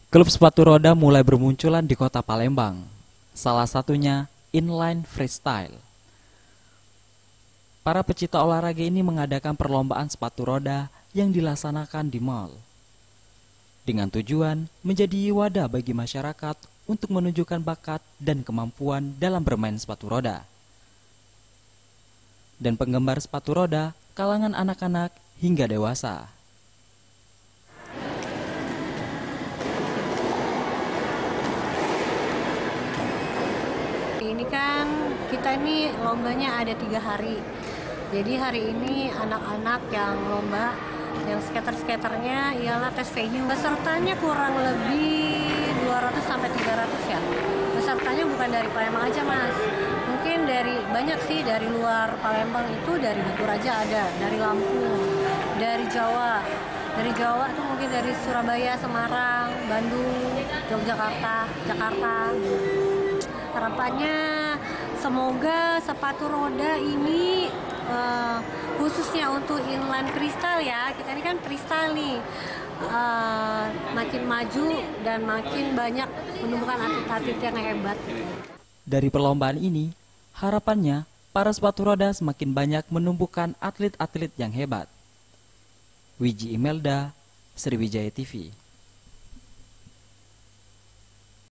Klub sepatu roda mulai bermunculan di kota Palembang. Salah satunya Inline Freestyle. Para pecinta olahraga ini mengadakan perlombaan sepatu roda yang dilaksanakan di mal. Dengan tujuan menjadi wadah bagi masyarakat untuk menunjukkan bakat dan kemampuan dalam bermain sepatu roda. Dan penggemar sepatu roda kalangan anak-anak hingga dewasa. Ini kan kita ini lombanya ada 3 hari. Jadi hari ini anak-anak yang lomba, yang skaternya ialah tes venue. Pesertanya kurang lebih 200 sampai 300 ya. Pesertanya bukan dari Palembang aja mas. Mungkin dari banyak sih dari luar Palembang, itu dari Batu Raja ada, dari Lampung, dari Jawa. Dari Jawa tuh mungkin dari Surabaya, Semarang, Bandung, Yogyakarta, Jakarta. Harapannya semoga sepatu roda ini khususnya untuk inline freestyle ya, kita ini kan freestyle nih, makin maju dan makin banyak menumbuhkan atlet-atlet yang hebat. Dari perlombaan ini, harapannya para sepatu roda semakin banyak menumbuhkan atlet-atlet yang hebat. Wiji Imelda, Sriwijaya TV.